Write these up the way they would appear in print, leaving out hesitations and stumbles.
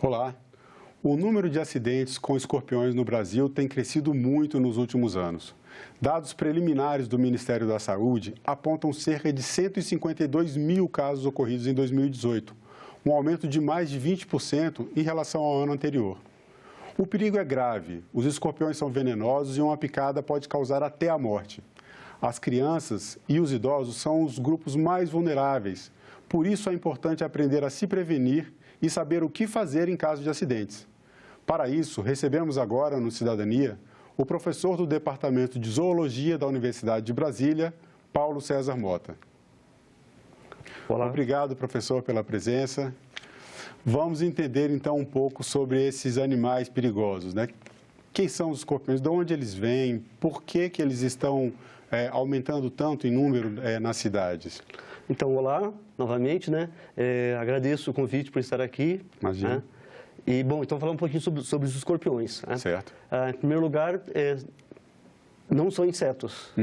Olá! O número de acidentes com escorpiões no Brasil tem crescido muito nos últimos anos. Dados preliminares do Ministério da Saúde apontam cerca de 152 mil casos ocorridos em 2018, um aumento de mais de 20% em relação ao ano anterior. O perigo é grave, os escorpiões são venenosos e uma picada pode causar até a morte. As crianças e os idosos são os grupos mais vulneráveis, por isso é importante aprender a se prevenir e saber o que fazer em caso de acidentes. Para isso, recebemos agora no Cidadania o professor do Departamento de Zoologia da Universidade de Brasília, Paulo César Mota. Olá. Obrigado, professor, pela presença. Vamos entender, então, um pouco sobre esses animais perigosos, né? Quem são os escorpiões? De onde eles vêm? Por que eles estão aumentando tanto em número nas cidades? Então, olá, novamente, né? Agradeço o convite por estar aqui. Imagina. Né? E, bom, então, falar um pouquinho sobre os escorpiões. Né? Certo. Em primeiro lugar, não são insetos.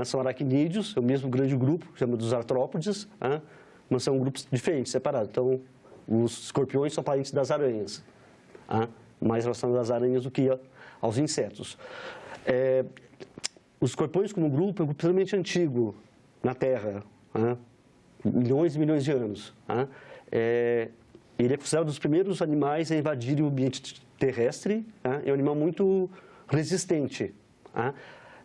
São aracnídeos, é o mesmo grande grupo, chama dos artrópodes, mas são grupos diferentes, separados. Então, os escorpiões são parentes das aranhas, mais relacionados às aranhas do que aos insetos. Os escorpiões, como grupo, é um grupo extremamente antigo na Terra, milhões e milhões de anos. Ele é considerado um dos primeiros animais a invadirem o ambiente terrestre, é um animal muito resistente.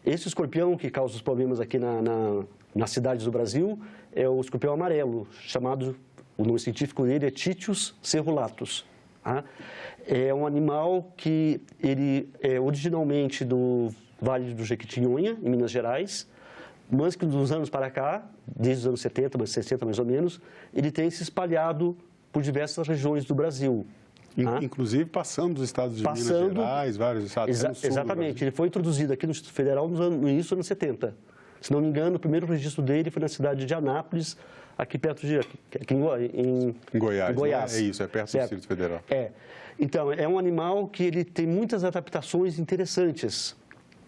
Esse escorpião que causa os problemas aqui nas cidades do Brasil é o escorpião amarelo, chamado, o nome científico dele é Titius cerulatus. É um animal que ele é originalmente do Vale do Jequitinhonha, em Minas Gerais, mas que dos anos para cá, desde os anos 70, 60 mais ou menos, ele tem se espalhado por diversas regiões do Brasil. Inclusive passando dos estados de Minas Gerais, vários estados do sul. Exatamente, ele foi introduzido aqui no Distrito Federal no início dos anos 70. Se não me engano, o primeiro registro dele foi na cidade de Anápolis, aqui perto de... em Goiás. Goiás. É isso, é perto do Distrito Federal. Então, é um animal que ele tem muitas adaptações interessantes.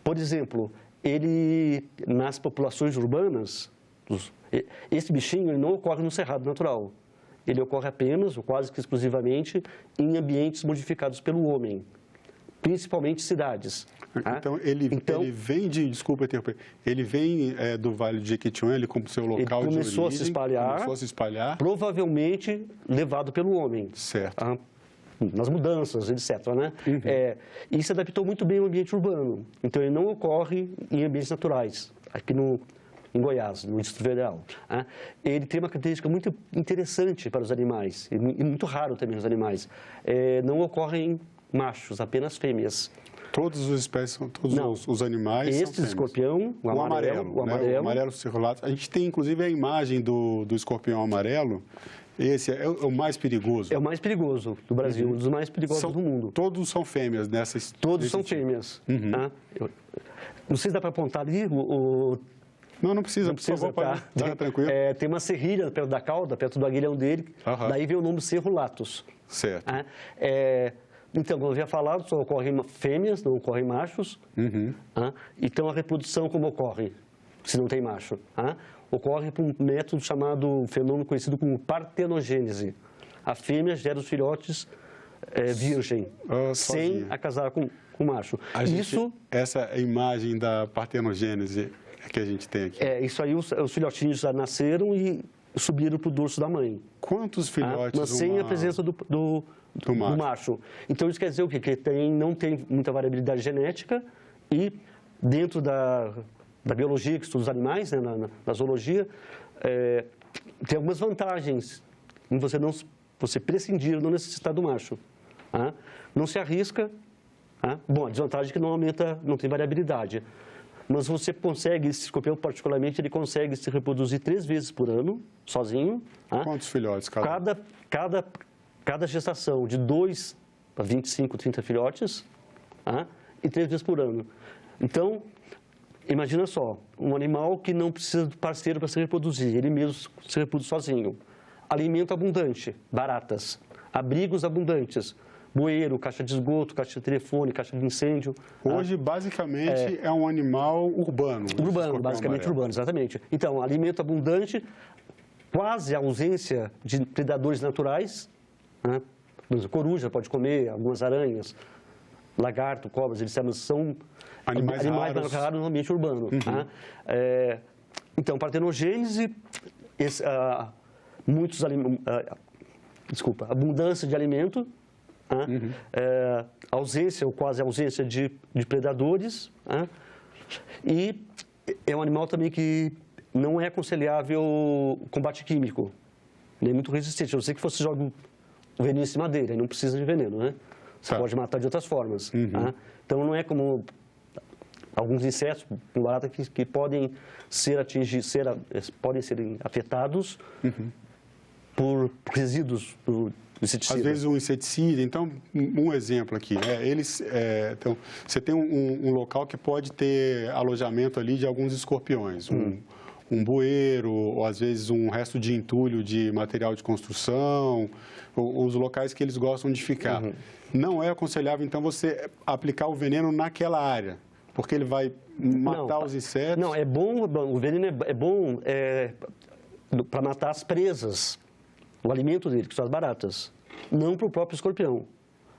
Por exemplo, ele, nas populações urbanas, esse bichinho ele não ocorre no cerrado natural. Ele ocorre apenas, ou quase que exclusivamente, em ambientes modificados pelo homem, principalmente cidades. Então, ele vem de, desculpa interromper, ele vem do Vale de Jequitinhonha, ele como seu local de origem, começou a se espalhar, provavelmente levado pelo homem. Certo. Nas mudanças, etc. Né? E se adaptou muito bem ao ambiente urbano. Então, ele não ocorre em ambientes naturais, aqui em Goiás, no Distrito Federal. Ele tem uma característica muito interessante para os animais, e muito raro também nos animais. Não ocorrem machos, apenas fêmeas. Todas as espécies, todos os animais são fêmeas. Escorpião, o amarelo. O amarelo cerulatus. A gente tem, inclusive, a imagem do escorpião amarelo. Esse é o mais perigoso. É o mais perigoso do Brasil, um dos mais perigosos do mundo. Todos são fêmeas nessas... Todos são fêmeas. Não sei se dá para apontar ali Não precisa, por favor, tá tranquilo. Tem uma serrilha perto da cauda, perto do aguilhão dele, daí vem o nome cerulatus. Certo. Então, como eu já falado, só ocorrem fêmeas, não ocorrem machos. Então, a reprodução como ocorre, se não tem macho? Ocorre por um método chamado, fenômeno conhecido como partenogênese. A fêmea gera os filhotes virgem, sem casar com o macho. Essa é a imagem da partenogênese que a gente tem aqui. Isso aí, os filhotinhos já nasceram e subiram para o dorso da mãe. Quantos filhotes? Mas sem a presença do macho. Então, isso quer dizer o quê? Que não tem muita variabilidade genética e dentro da biologia, que estuda os animais, né, na zoologia, tem algumas vantagens em você prescindir, não necessitar do macho. Não se arrisca. Bom, a desvantagem é que não tem variabilidade. Mas você consegue, esse escorpião particularmente, ele consegue se reproduzir 3 vezes por ano, sozinho. Quantos filhotes Cada gestação de 2 a 25, 30 filhotes, e 3 vezes por ano. Então, imagina só, um animal que não precisa de parceiro para se reproduzir, ele mesmo se reproduz sozinho. Alimento abundante, baratas, abrigos abundantes, bueiro, caixa de esgoto, caixa de telefone, caixa de incêndio. Hoje, basicamente, é um animal urbano. Urbano, basicamente urbano, exatamente. Então, alimento abundante, quase ausência de predadores naturais, Por exemplo, coruja pode comer, algumas aranhas, lagarto, cobras, eles são animais raros no ambiente urbano. Tá? Então, partenogênese, abundância de alimento, ausência ou quase ausência de predadores, e é um animal também que não é aconselhável combate químico, nem muito resistente. A não ser que você jogue o veneno em cima dele, aí não precisa de veneno, né? Você pode matar de outras formas. Então, não é como alguns insetos, com barata, que podem podem ser afetados por resíduos do inseticida. Às vezes um inseticida, então, um exemplo aqui, então, você tem um local que pode ter alojamento ali de alguns escorpiões, um bueiro, ou às vezes um resto de entulho de material de construção, os locais que eles gostam de ficar. Não é aconselhável, então, você aplicar o veneno naquela área, porque ele vai matar os insetos? Não, é bom, o veneno é bom para matar as presas, o alimento dele, que são as baratas, não para o próprio escorpião.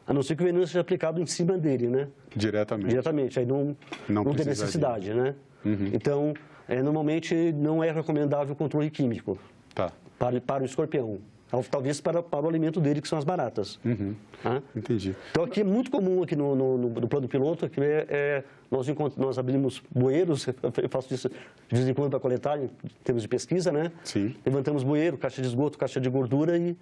A não ser que o veneno seja aplicado em cima dele, né? Diretamente, aí não tem necessidade, né? Então, normalmente não é recomendável o controle químico para o escorpião. Talvez para o alimento dele, que são as baratas. Entendi. Então, aqui é muito comum, aqui no plano piloto, que nós abrimos bueiros, eu faço isso de vez em quando para coletar, em termos de pesquisa, né? Sim. Levantamos bueiro, caixa de esgoto, caixa de gordura e...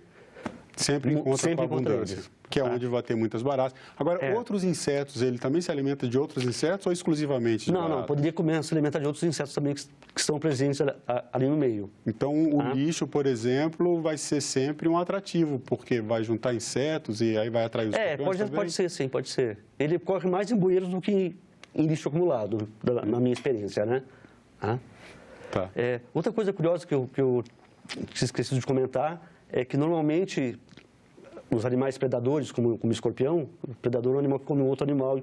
Sempre encontra com abundância, que é onde vai ter muitas baratas. Agora, outros insetos, ele também se alimenta de outros insetos ou exclusivamente de baratas? Não, poderia se alimentar de outros insetos também que estão presentes ali no meio. Então, o lixo, por exemplo, vai ser sempre um atrativo, porque vai juntar insetos e aí vai atrair os escorpiões pode ser, sim, pode ser. Ele corre mais em bueiros do que em lixo acumulado, na minha experiência, né? Outra coisa curiosa que eu esqueci de comentar é que, normalmente, os animais predadores, como o escorpião, o predador é um animal que come outro animal,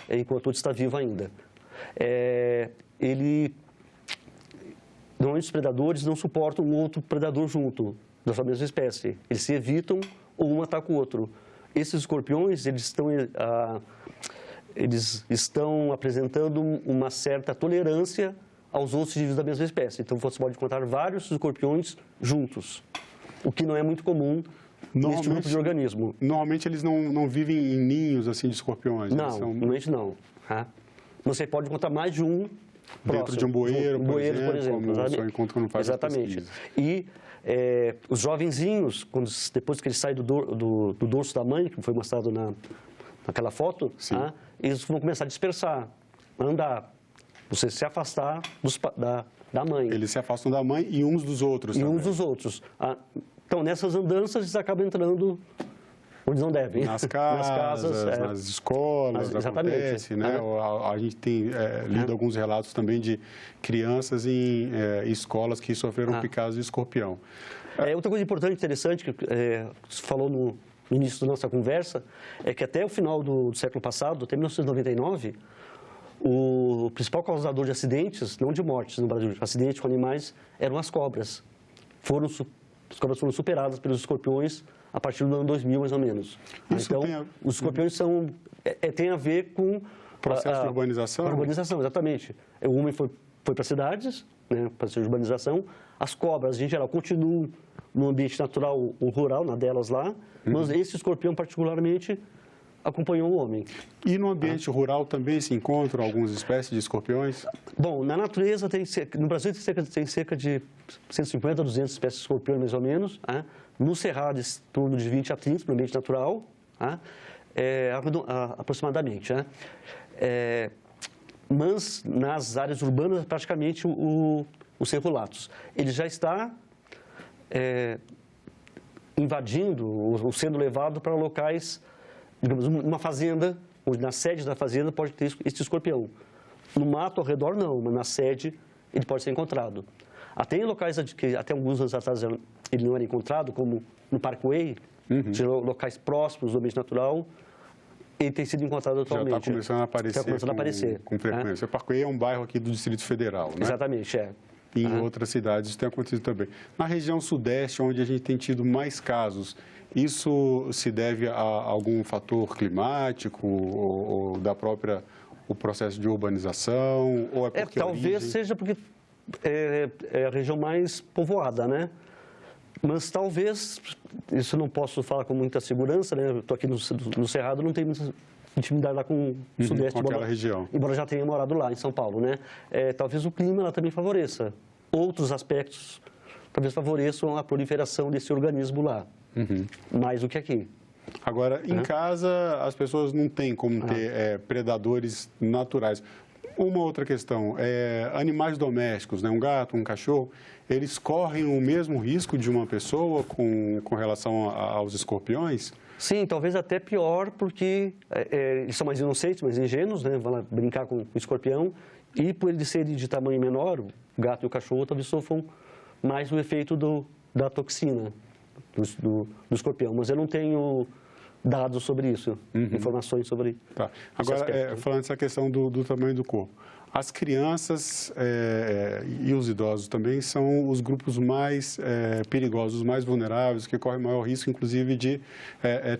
enquanto outro está vivo ainda. Normalmente, os predadores não suportam um outro predador junto, da sua mesma espécie. Eles se evitam ou um ataca o outro. Esses escorpiões, eles estão apresentando uma certa tolerância aos outros indivíduos da mesma espécie. Então, você pode encontrar vários escorpiões juntos, o que não é muito comum neste grupo de organismo. Normalmente, eles não vivem em ninhos assim de escorpiões? Normalmente não. Você pode encontrar mais de um dentro de um bueiro, por exemplo, como o senhor encontra quando faz Exatamente. E os jovenzinhos, depois que eles saem do dorso da mãe, que foi mostrado naquela foto, eles vão começar a dispersar, a andar, você se afastar da mãe. Eles se afastam da mãe e uns dos outros também. E uns dos outros. Então, nessas andanças, eles acabam entrando onde não devem. Nas casas, nas escolas, acontece, né? A gente tem lido alguns relatos também de crianças em escolas que sofreram picadas de escorpião. Outra coisa importante e interessante, que você falou no início da nossa conversa, é que até o final do século passado, até 1999, o principal causador de acidentes, não de mortes no Brasil, de acidentes com animais, eram as cobras. As cobras foram superadas pelos escorpiões a partir do ano 2000, mais ou menos. Então, os escorpiões têm a ver com... Processo de urbanização? Urbanização, exatamente. O homem foi para cidades, né, para a urbanização. As cobras, em geral, continuam no ambiente natural ou rural, na delas lá, mas esse escorpião, particularmente, acompanhou o homem. E no ambiente rural também se encontram algumas espécies de escorpiões? Bom, na natureza, no Brasil tem cerca de 150 a 200 espécies de escorpiões, mais ou menos. No Cerrado, em torno de 20 a 30 no ambiente natural, aproximadamente. Mas nas áreas urbanas, praticamente os cerulatos. Ele já está invadindo ou sendo levado para locais, digamos, uma fazenda, onde na sede da fazenda pode ter esse escorpião. No mato ao redor, não, mas na sede ele pode ser encontrado. Até em locais que até alguns anos atrás ele não era encontrado, como no Parkway, locais próximos do ambiente natural, ele tem sido encontrado atualmente. Já está começando a aparecer, com frequência. O Parkway é um bairro aqui do Distrito Federal, né? Exatamente, E em outras cidades isso tem acontecido também. Na região sudeste, onde a gente tem tido mais casos, Isso se deve a algum fator climático ou da própria o processo de urbanização ou é porque talvez seja porque é a região mais povoada, né? Mas talvez, isso eu não posso falar com muita segurança, né? Eu estou aqui no Cerrado, não tenho muita intimidade lá com o Sudeste, com aquela região. Embora já tenha morado lá, em São Paulo, né? Talvez o clima lá também favoreça. Outros aspectos talvez favoreçam a proliferação desse organismo lá, mais do que aqui. Agora, em casa, as pessoas não têm como ter predadores naturais. Uma outra questão, animais domésticos, né? Um gato, um cachorro, eles correm o mesmo risco de uma pessoa com relação aos escorpiões? Sim, talvez até pior, porque eles são mais inocentes, mais ingênuos, né? Vão lá brincar com o escorpião, e por eles serem de tamanho menor, o gato e o cachorro talvez sofram mais o efeito da toxina do escorpião. Mas eu não tenho dados sobre isso, informações sobre Tá. Agora, falando dessa questão do tamanho do corpo. As crianças e os idosos também são os grupos mais perigosos, os mais vulneráveis, que correm maior risco, inclusive, de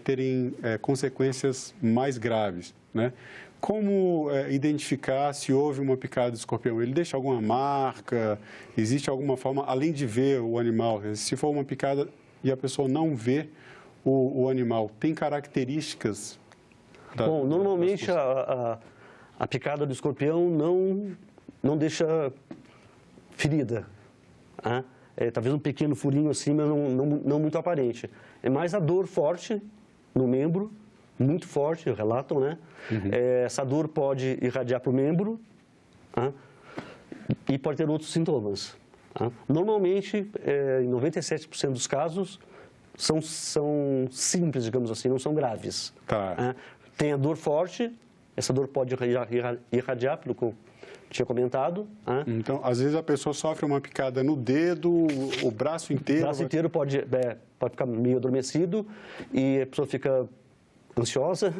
terem consequências mais graves, né? Como identificar se houve uma picada de escorpião? Ele deixa alguma marca? Existe alguma forma, além de ver o animal, se for uma picada e a pessoa não vê o animal, tem características? Bom, normalmente a picada do escorpião não deixa ferida. Tá? Talvez um pequeno furinho assim, mas não muito aparente. É mais a dor forte no membro, muito forte, relatam, né? Essa dor pode irradiar para o membro, tá? E pode ter outros sintomas. Tá? Normalmente, em 97% dos casos, são simples, digamos assim, não são graves. Tá. Tem a dor forte, essa dor pode irradiar, pelo que eu tinha comentado. Então, às vezes a pessoa sofre uma picada no dedo, o braço inteiro... O braço inteiro pode ficar meio adormecido e a pessoa fica ansiosa,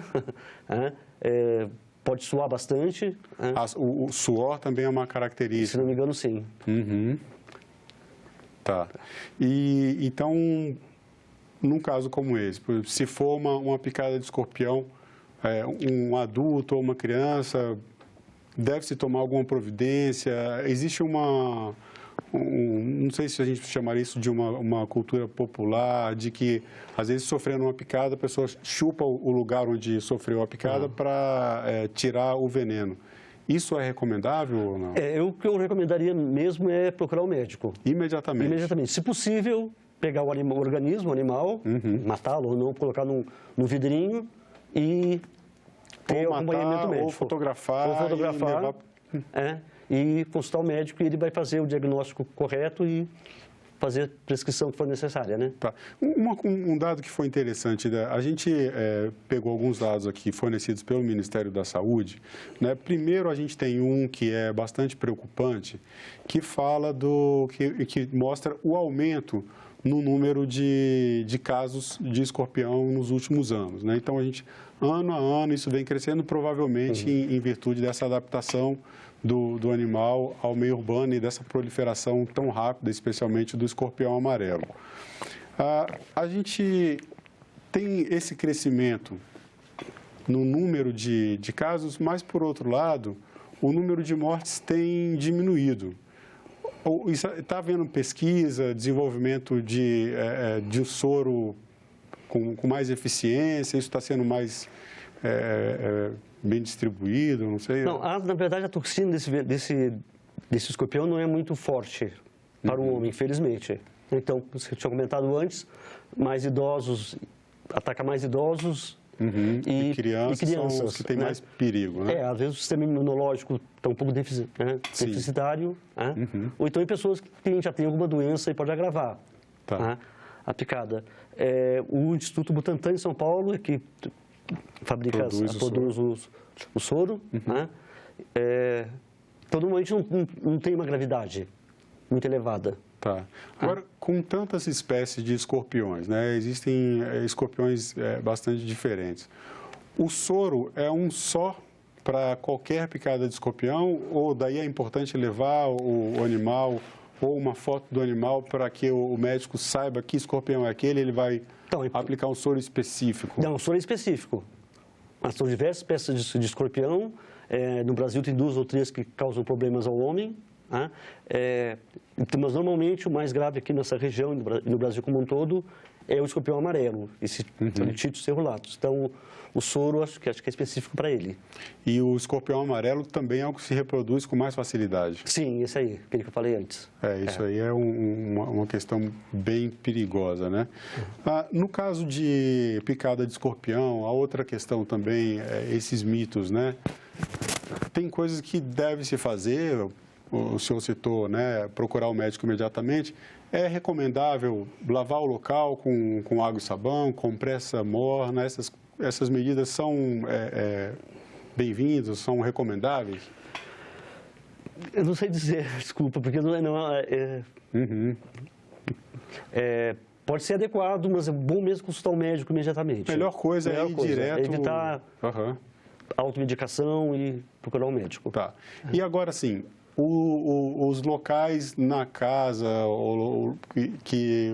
pode suar bastante. O suor também é uma característica? Se não me engano, sim. Tá. E, então, num caso como esse, se for uma picada de escorpião, um adulto ou uma criança, deve-se tomar alguma providência? Existe não sei se a gente chamaria isso de uma cultura popular, de que, às vezes, sofrendo uma picada, a pessoa chupa o lugar onde sofreu a picada para tirar o veneno. Isso é recomendável ou não? O que eu recomendaria mesmo é procurar um médico. Imediatamente? Imediatamente. Se possível, pegar o organismo, o animal, matá-lo ou não, colocar num vidrinho e ter acompanhamento médico. Ou fotografar e levar... e consultar o médico e ele vai fazer o diagnóstico correto e fazer a prescrição que for necessária, né? Tá. Um dado que foi interessante, né? A gente pegou alguns dados aqui fornecidos pelo Ministério da Saúde, né? Primeiro, a gente tem um que é bastante preocupante, que fala que mostra o aumento no número de casos de escorpião nos últimos anos, né? Então, a gente, ano a ano, isso vem crescendo, provavelmente em virtude dessa adaptação do animal ao meio urbano e dessa proliferação tão rápida, especialmente do escorpião amarelo. A gente tem esse crescimento no número de casos, mas, por outro lado, o número de mortes tem diminuído. Está havendo pesquisa, desenvolvimento de um soro com mais eficiência? Isso está sendo mais bem distribuído? Não sei. Não, na verdade, a toxina desse escorpião não é muito forte para o homem, infelizmente. Então, como você tinha comentado antes, mais idosos, ataca mais idosos. E crianças são os que têm mais perigo, né? Às vezes o sistema imunológico está um pouco deficitário, ou então em pessoas que já têm alguma doença e pode agravar a picada. O Instituto Butantan em São Paulo, que produz o soro, então normalmente não tem uma gravidade muito elevada. Tá. Agora, com tantas espécies de escorpiões, né? Existem escorpiões bastante diferentes. O soro é um só para qualquer picada de escorpião ou daí é importante levar o animal ou uma foto do animal para que o médico saiba que escorpião é aquele, ele vai Então, aplicar um soro específico? Não, soro específico. Mas são diversas espécies de escorpião. No Brasil tem 2 ou 3 que causam problemas ao homem. Né? Mas normalmente o mais grave aqui nessa região e no Brasil como um todo é o escorpião amarelo, esse Halitictus cerulatus. Então, o soro acho que é específico para ele. E o escorpião amarelo também é algo que se reproduz com mais facilidade? Sim, esse aí, aquele que eu falei antes. Isso aí é uma questão bem perigosa, né? No caso de picada de escorpião, a outra questão também é esses mitos, né? Tem coisas que deve se fazer, o senhor citou, né? Procurar o médico imediatamente. É recomendável lavar o local com água e sabão, compressa morna, essas medidas são bem-vindas, são recomendáveis? Eu não sei dizer, desculpa, porque pode ser adequado, mas é bom mesmo consultar o médico imediatamente. Melhor coisa é ir direto... É evitar automedicação e procurar o médico. Tá. E agora, sim, os locais na casa que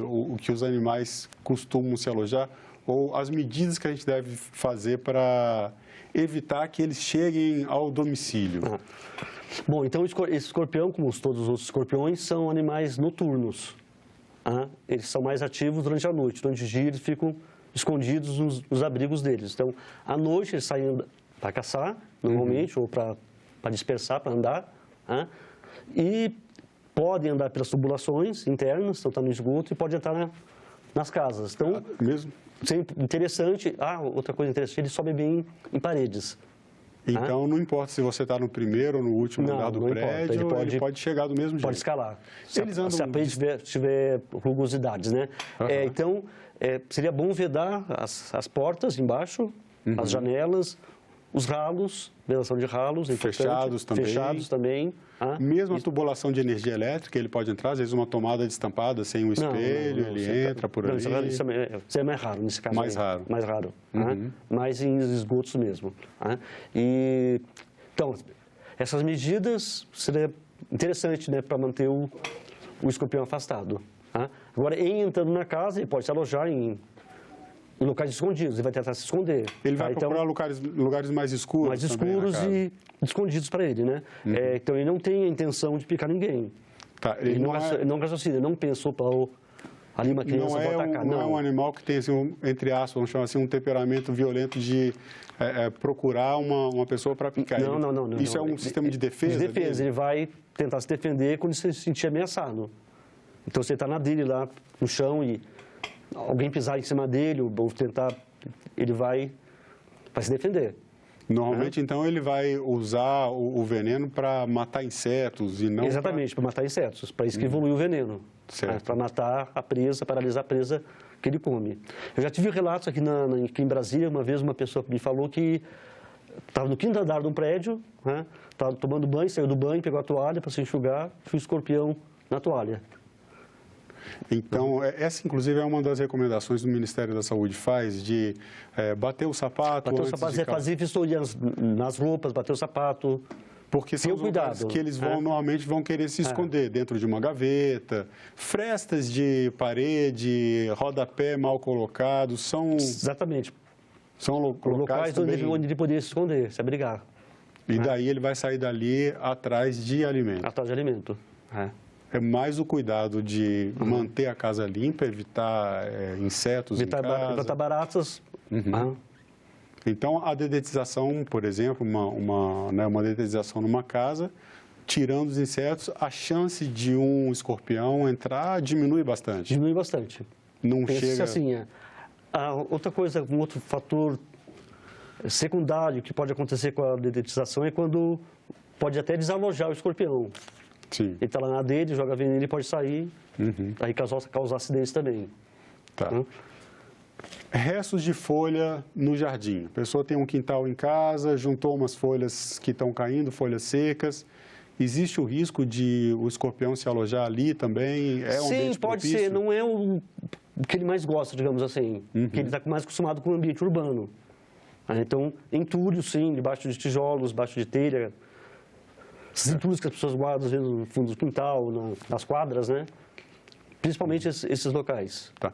os animais costumam se alojar, ou as medidas que a gente deve fazer para evitar que eles cheguem ao domicílio? Bom, então esse escorpião, como todos os outros escorpiões, são animais noturnos. Eles são mais ativos durante a noite. Durante o dia eles ficam escondidos nos abrigos deles. Então, à noite eles saem para caçar, normalmente, ou para dispersar, para andar. E podem andar pelas tubulações internas, então está no esgoto, e pode entrar nas casas. Então, mesmo? Interessante. Outra coisa interessante, ele sobe bem em paredes. Então, não importa se você está no primeiro ou no último andar do prédio, ele pode chegar do mesmo jeito. Pode escalar. Se a parede tiver rugosidades, né? Então, seria bom vedar as portas embaixo, as janelas, os ralos, vedação de ralos. Fechados também. Fechados também. Mesmo a tubulação de energia elétrica, ele pode entrar, às vezes uma tomada destampada sem um espelho, ele entra por ali. Isso é mais raro nesse caso. Mais raro. Mais raro. Mais em esgotos mesmo. Então, essas medidas seria interessante, né, para manter o escorpião afastado. Agora, entrando na casa, ele pode se alojar em locais escondidos, ele vai tentar se esconder. Ele vai procurar lugares mais escuros. Mais escuros e escondidos para ele, né? Então, ele não tem a intenção de picar ninguém. Tá, ele não raciocina, ele não pensou para ali uma criança vou atacar. Não é um animal que tem, assim, entre aspas, vamos chamar assim, um temperamento violento de procurar uma pessoa para picar. Não. Isso é um sistema de defesa? De defesa, ele vai tentar se defender quando se sentir ameaçado. Então, você está na dele lá no chão e alguém pisar em cima dele ou tentar, ele vai se defender. Normalmente, então, ele vai usar o veneno para matar insetos e não... Exatamente, para matar insetos. Para isso que evolui o veneno. Para matar a presa, paralisar a presa que ele come. Eu já tive relatos aqui em Brasília, uma vez uma pessoa me falou que estava no 5º andar de um prédio, estava tomando banho, saiu do banho, pegou a toalha para se enxugar, foi um escorpião na toalha. Então, essa, inclusive, é uma das recomendações do Ministério da Saúde faz, de bater o sapato fazer vistoria nas roupas, bater o sapato. Porque são os lugares que eles normalmente vão querer se esconder, dentro de uma gaveta. Frestas de parede, rodapé mal colocados, são... Exatamente. São locais onde ele poderia se esconder, se abrigar. E daí ele vai sair dali atrás de alimento. Atrás de alimento, É mais o cuidado de manter a casa limpa, evitar insetos em casa. Evitar baratas. Então, a dedetização, por exemplo, uma dedetização numa casa, tirando os insetos, a chance de um escorpião entrar diminui bastante. Diminui bastante. Não chega... assim, outra coisa, um outro fator secundário que pode acontecer com a dedetização é quando pode até desalojar o escorpião. Sim. Ele está lá na dele, joga veneno, ele pode sair, aí causar acidentes também. Tá. Restos de folha no jardim. A pessoa tem um quintal em casa, juntou umas folhas que estão caindo, folhas secas. Existe o risco de o escorpião se alojar ali também? É um ambiente pode propício? ser. Não é o que ele mais gosta, digamos assim. Porque ele está mais acostumado com o ambiente urbano. Então, entulho, sim, debaixo de tijolos, debaixo de telha. Esses entulhos que as pessoas guardam, às vezes, no fundo do quintal, nas quadras, né? principalmente esses locais. Tá.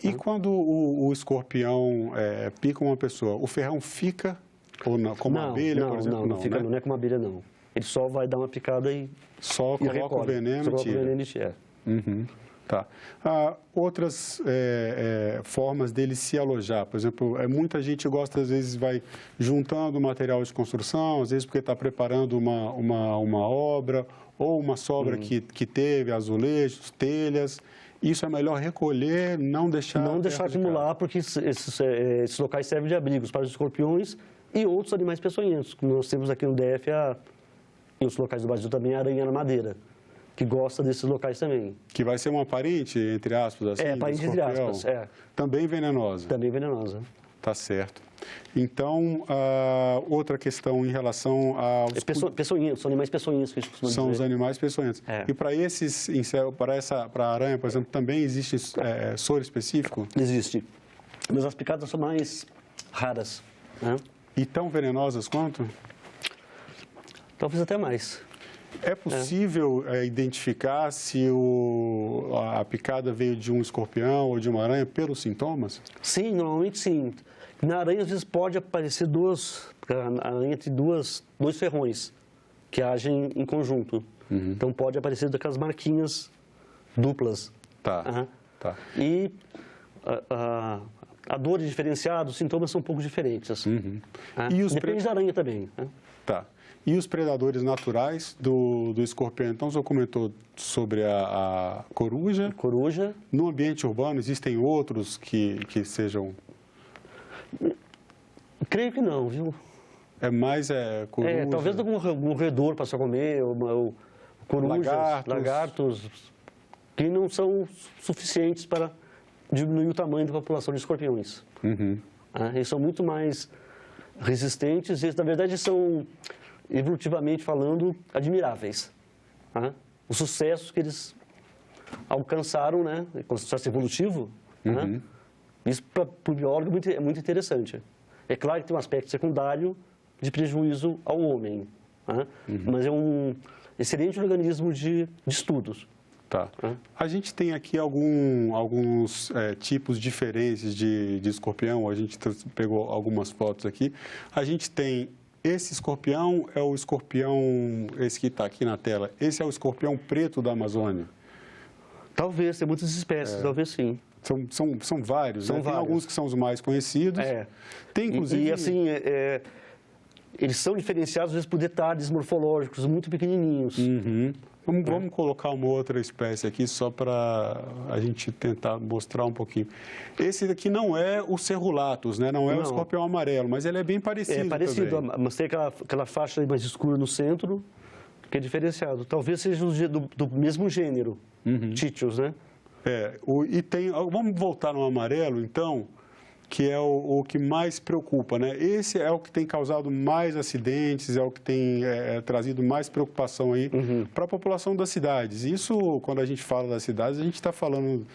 E quando o escorpião pica uma pessoa, o ferrão fica ou não, como a abelha, por exemplo? Não fica, né? não é como a abelha, não. Ele só vai dar uma picada e só coloca recolhe. o veneno Só e coloca tira. o veneno e tira. Uhum. Tá. Outras formas dele se alojar, por exemplo, muita gente gosta, às vezes, vai juntando material de construção, às vezes porque está preparando uma obra ou uma sobra que teve, azulejos, telhas. Isso é melhor recolher, não deixar... Não deixar acumular, porque esses locais servem de abrigos para os escorpiões e outros animais peçonhentos. Nós temos aqui no DF, e os locais do Brasil também, a aranha na madeira, que gosta desses locais também. Que vai ser uma parente, entre aspas, assim, parente entre aspas, Também venenosa. Também venenosa. Tá certo. Então, outra questão em relação aos... Peçonhentos, são animais peçonhentos que a gente costuma São dizer. os animais peçonhentos. E para esses insetos, para a aranha, por exemplo, também existe soro específico? Existe. Mas as picadas são mais raras, né? E tão venenosas quanto? Talvez até mais. É possível identificar se a picada veio de um escorpião ou de uma aranha pelos sintomas? Sim, normalmente sim. Na aranha, às vezes, pode aparecer a aranha tem dois ferrões que agem em conjunto. Então, pode aparecer daquelas marquinhas duplas. Tá. Tá. E a dor é diferenciada, os sintomas são um pouco diferentes. E Depende da aranha também. Tá. E os predadores naturais do escorpião? Então, o senhor comentou sobre a coruja. Coruja. No ambiente urbano, existem outros que sejam... Creio que não, viu? É mais coruja... Talvez algum roedor para só comer, ou corujas, lagartos, que não são suficientes para diminuir o tamanho da população de escorpiões. Eles são muito mais resistentes, eles, na verdade, são, evolutivamente falando, admiráveis. Os sucessos que eles alcançaram, né, com o sucesso evolutivo, isso para o biólogo é muito interessante. É claro que tem um aspecto secundário de prejuízo ao homem, mas é um excelente organismo de estudos. Tá. A gente tem aqui alguns tipos diferentes de escorpião, a gente pegou algumas fotos aqui. A gente tem esse escorpião, é o escorpião, esse que está aqui na tela, esse é o escorpião preto da Amazônia? Talvez, tem muitas espécies, talvez sim. São vários, São né? vários. Tem alguns que são os mais conhecidos. Tem, inclusive... E assim, eles são diferenciados, às vezes, por detalhes morfológicos muito pequenininhos. Vamos colocar uma outra espécie aqui só para a gente tentar mostrar um pouquinho. Esse daqui não é o Cerulatus, né? Não é o escorpião amarelo, mas ele é bem parecido. É parecido, também. mas tem aquela faixa mais escura no centro, que é diferenciado. Talvez seja do mesmo gênero, Títios, né? Vamos voltar no amarelo, então, que é o que mais preocupa, né? Esse é o que tem causado mais acidentes, é o que tem trazido mais preocupação aí para a população das cidades. Isso, quando a gente fala das cidades, a gente está falando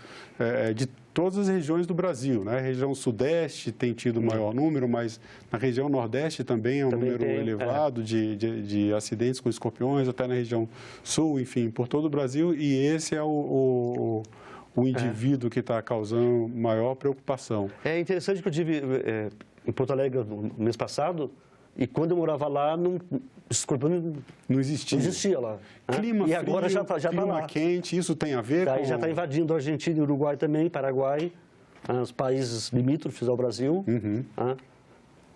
de todas as regiões do Brasil, né? A região sudeste tem tido maior número, mas na região nordeste também é um número elevado de acidentes com escorpiões, até na região sul, enfim, por todo o Brasil, e esse é o indivíduo que está causando maior preocupação. É interessante que eu estive em Porto Alegre no mês passado, e quando eu morava lá, escorpião não existia lá. Clima frio, agora já tá clima lá. quente, isso tem a ver com... Aí já está invadindo a Argentina e o Uruguai também, Paraguai, os países limítrofes ao Brasil.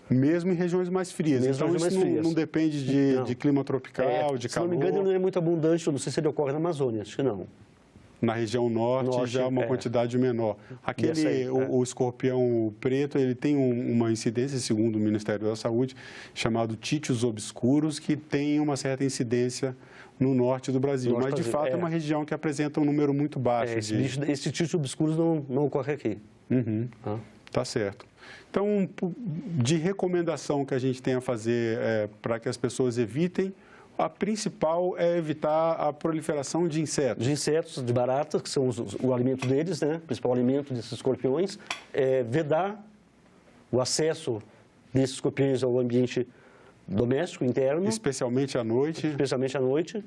Mesmo em regiões mais frias. Então, isso não depende de clima tropical, de calor. Se não me engano, ele não é muito abundante, eu não sei se ele ocorre na Amazônia, acho que não. Na região norte já é uma quantidade menor. O escorpião preto, ele tem uma incidência, segundo o Ministério da Saúde, chamado Títios obscuros, que tem uma certa incidência no norte do Brasil. Mas, de fato, é uma região que apresenta um número muito baixo. Esse Títios obscuros não ocorre aqui. Tá certo. Então, de recomendação que a gente tem a fazer para que as pessoas evitem, a principal é evitar a proliferação de insetos. De insetos, de baratas, que são o alimento deles, né? O principal alimento desses escorpiões. Vedar o acesso desses escorpiões ao ambiente doméstico, interno. Especialmente à noite. Especialmente à noite.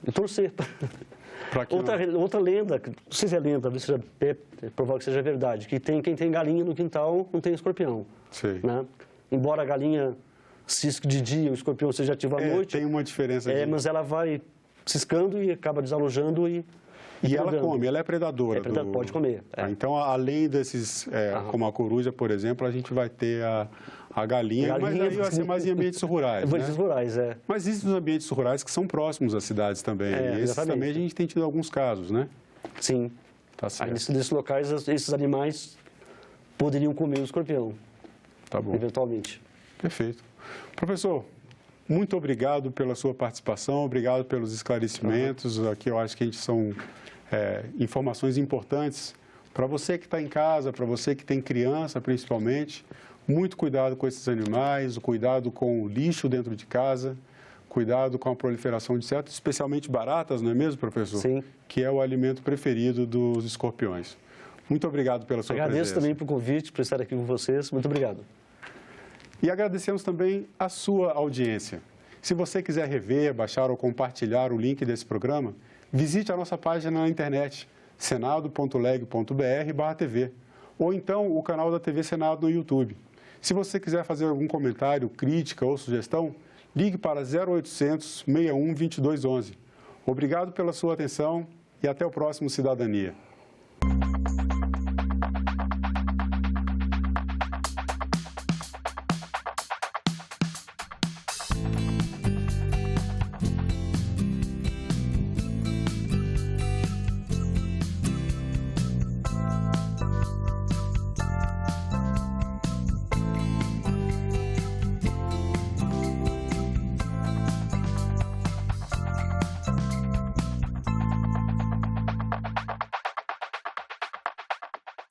e torcer. Pra que Outra lenda, não sei se é lenda, talvez seja provável que seja verdade, que quem tem galinha no quintal não tem escorpião. Sei. Né? Embora a galinha cisque de dia, o escorpião seja ativo à noite. Tem uma diferença aqui. Mas ela vai ciscando e acaba desalojando e ela come, ela é predadora. Pode comer. Então, além desses, como a coruja, por exemplo, a gente vai ter a galinha, mas aí vai ser mais em ambientes rurais. Ambientes rurais, Mas existem os ambientes rurais que são próximos às cidades também. E esses também a gente tem tido alguns casos, né? Sim. Tá certo. Aí, nesses locais, esses animais poderiam comer o escorpião. Tá bom. Eventualmente. Perfeito. Professor, muito obrigado pela sua participação, obrigado pelos esclarecimentos. Aqui eu acho que são informações importantes para você que está em casa, para você que tem criança, principalmente. Muito cuidado com esses animais, cuidado com o lixo dentro de casa, cuidado com a proliferação de insetos, especialmente baratas, não é mesmo, professor? Sim. Que é o alimento preferido dos escorpiões. Muito obrigado pela sua presença. Agradeço também pelo convite, por estar aqui com vocês. Muito obrigado. E agradecemos também a sua audiência. Se você quiser rever, baixar ou compartilhar o link desse programa, visite a nossa página na internet, senado.leg.br/TV, ou então o canal da TV Senado no YouTube. Se você quiser fazer algum comentário, crítica ou sugestão, ligue para 0800 61 2211. Obrigado pela sua atenção e até o próximo Cidadania.